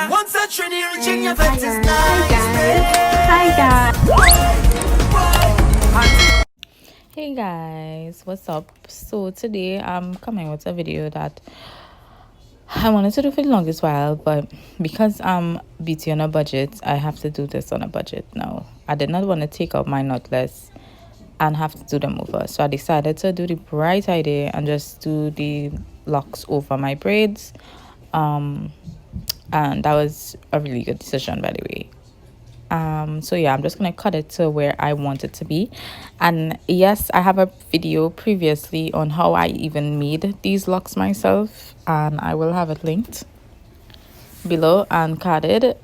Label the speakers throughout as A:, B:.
A: Once a trinity reaching your
B: Hi
A: fence is
B: guys.
C: Hey guys, what's up? So today I'm coming with a video that I wanted to do for the longest while, but because I'm beauty on a budget, I have to do this on a budget now. I did not want to take out my knotless and have to do them over, so I decided to do the bright idea and just do the locks over my braids. And that was a really good decision, by the way. So yeah, I'm just gonna cut it to where I want it to be. And yes, I have a video previously on how I even made these locks myself, and I will have it linked below and carded.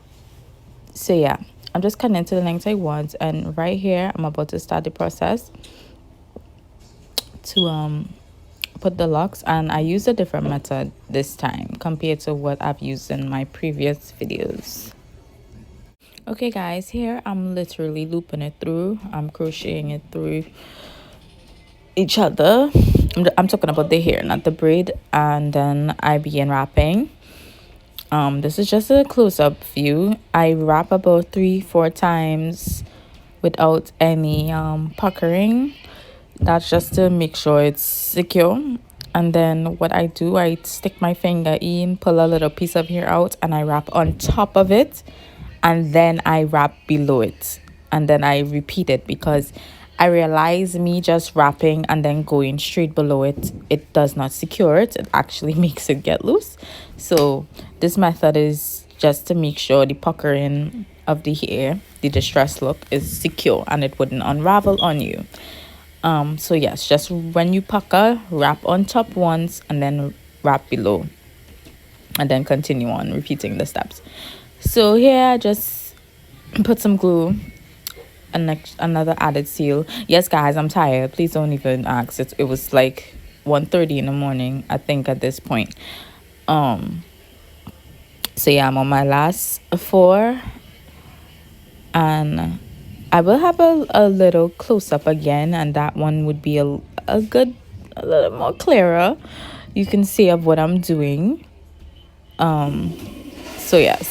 C: So yeah, I'm just cutting into the length I want, and right here I'm about to start the process to put the locks. And I used a different method this time compared to what I've used in my previous videos. Okay guys, here I'm literally looping it through. I'm crocheting it through each other. I'm talking about the hair, not the braid. And then I begin wrapping. This is just a close-up view. I wrap about 3-4 times without any puckering. That's just to make sure it's secure. And then what I do, I stick my finger in, pull a little piece of hair out, and I wrap on top of it, and then I wrap below it, and then I repeat it, because I realize me just wrapping and then going straight below it, it does not secure it. It actually makes it get loose. So this method is just to make sure the puckering of the hair, the distress look, is secure and it wouldn't unravel on you. So yes, just when you pucker, wrap on top once and then wrap below, and then continue on repeating the steps. So here I just put some glue and another added seal. Yes guys, I'm tired, please don't even ask. It was like 1:30 in the morning, I think, at this point. So yeah, I'm on my last 4, and I will have a little close-up again, and that one would be a little more clearer. You can see of what I'm doing. So yes,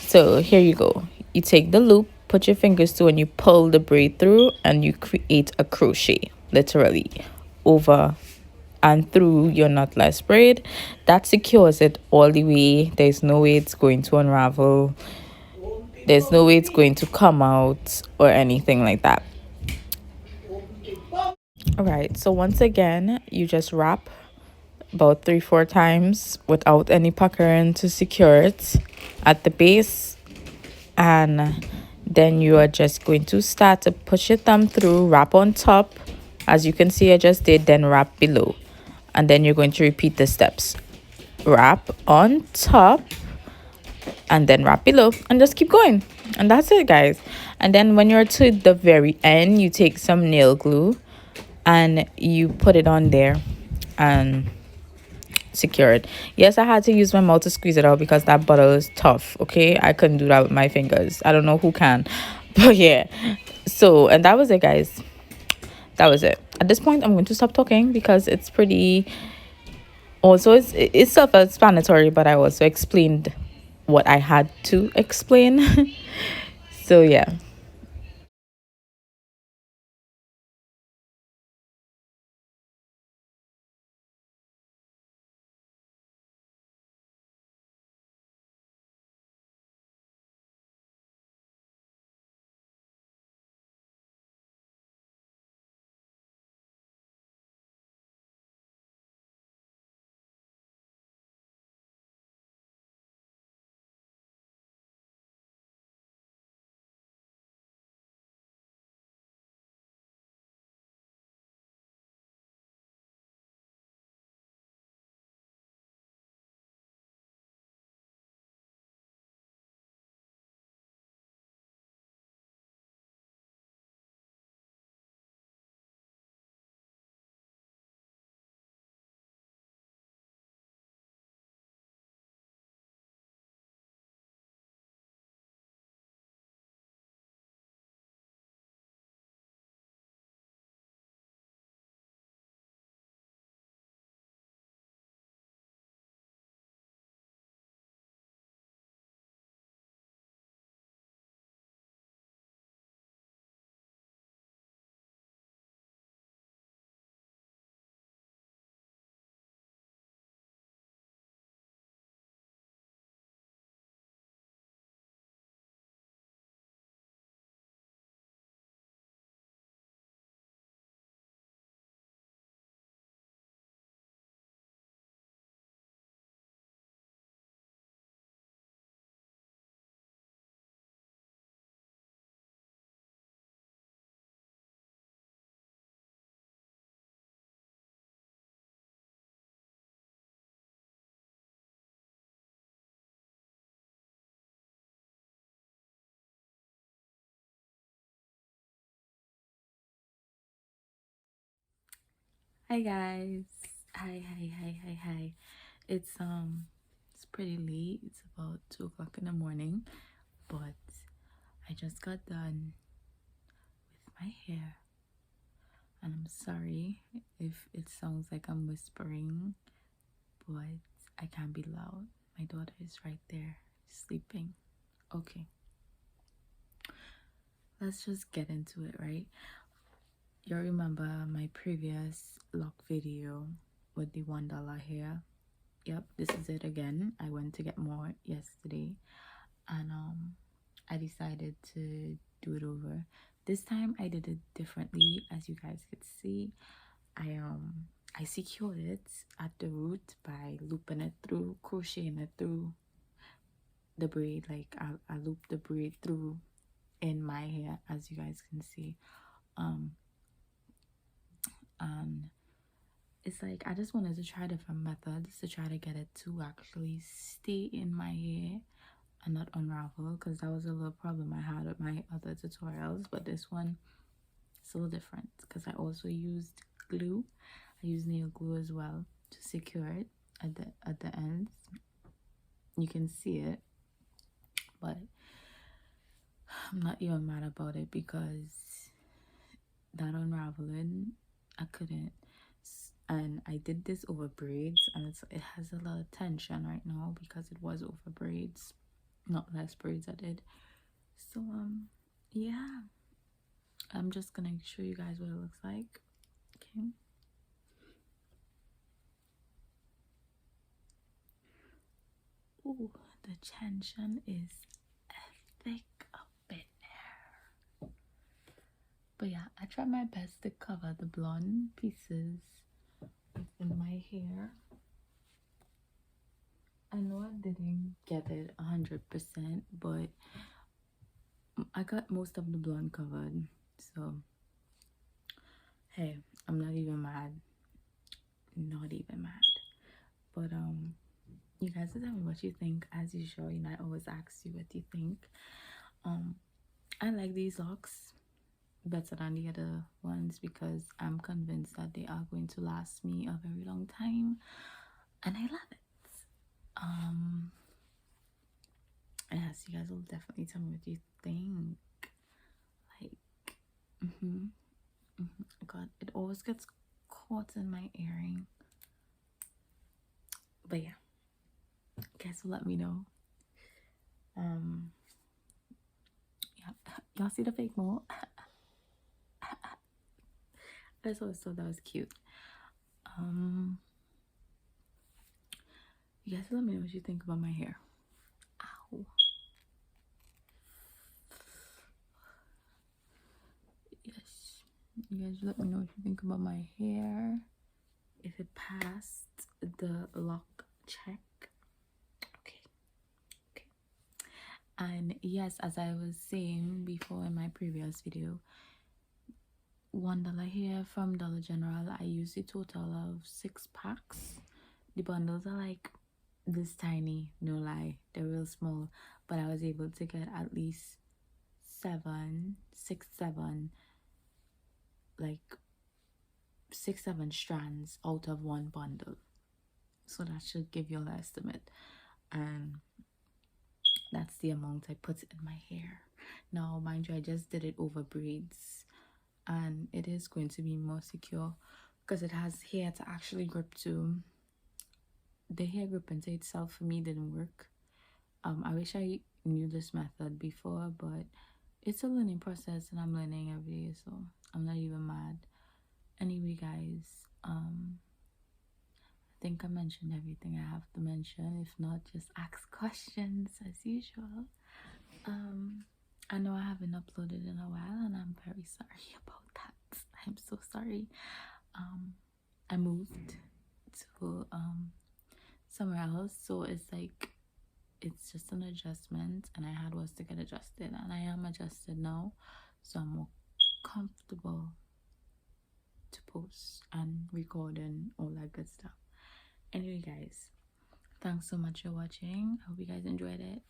C: so here you go. You take the loop, put your fingers through, and you pull the braid through, and you create a crochet, literally, over and through your knotless braid. That secures it all the way. There's no way it's going to unravel. There's no way it's going to come out or anything like that. All right, so once again, you just wrap about 3-4 times without any puckering to secure it at the base, and then you are just going to start to push your thumb through, wrap on top, as you can see I just did, then wrap below, and then you're going to repeat the steps: wrap on top and then wrap below, and just keep going. And that's it guys. And then when you're to the very end, you take some nail glue and you put it on there and secure it. Yes, I had to use my mouth to squeeze it out because that bottle is tough. Okay, I couldn't do that with my fingers. I don't know who can. But yeah, so, and that was it guys. That was it. At this point I'm going to stop talking because it's pretty, also it's self-explanatory, but I also explained what I had to explain. So yeah. Hi guys. Hi. It's pretty late. It's about 2 o'clock in the morning, but I just got done with my hair, and I'm sorry if it sounds like I'm whispering, but I can't be loud. My daughter is right there sleeping. Okay, let's just get into it, right? You remember my previous lock video with the $1 hair? Yep, this is it again. I went to get more yesterday, and I decided to do it over. This time I did it differently. As you guys could see, I secured it at the root by looping it through, crocheting it through the braid. Like I looped the braid through in my hair, as you guys can see. And it's like I just wanted to try different methods to try to get it to actually stay in my hair and not unravel, because that was a little problem I had with my other tutorials. But this one is a little different because I also used glue. I used nail glue as well to secure it at the ends. You can see it, but I'm not even mad about it because that unraveling, I couldn't. And I did this over braids, and it has a lot of tension right now because it was over braids, not less braids I did. So yeah, I'm just gonna show you guys what it looks like. Okay, oh, the tension is thick up in there. But yeah, I tried my best to cover the blonde pieces in my hair. I know I didn't get it 100%, but I got most of the blonde covered. So hey, I'm not even mad. Not even mad. But you guys tell me what you think. As usual, you know, I always ask you what you think. I like these locks better than the other ones because I'm convinced that they are going to last me a very long time, and I love it. Yes, you guys will definitely tell me what you think. Like, God, it always gets caught in my earring. But yeah, guys will let me know. Yeah, y'all see the fake mole? I just always thought that was cute. You guys let me know what you think about my hair. Ow. Yes, you guys let me know what you think about my hair. If it passed the lock check. Okay. And yes, as I was saying before in my previous video, $1 hair from Dollar General. I used a total of 6 packs. The bundles are like this tiny, no lie, they're real small, but I was able to get at least 7 strands out of one bundle. So that should give you an estimate, and that's the amount I put in my hair. Now mind you, I just did it over braids, and it is going to be more secure because it has hair to actually grip to. The hair grip into itself for me didn't work. I wish I knew this method before, but it's a learning process and I'm learning every day, so I'm not even mad. Anyway guys, I think I mentioned everything I have to mention. If not, just ask questions as usual. I know I haven't uploaded in a while and I'm very sorry about that. I'm so sorry. I moved to somewhere else, so it's like it's just an adjustment, and I had was to get adjusted, and I am adjusted now, so I'm more comfortable to post and record and all that good stuff. Anyway guys, thanks so much for watching. I hope you guys enjoyed it.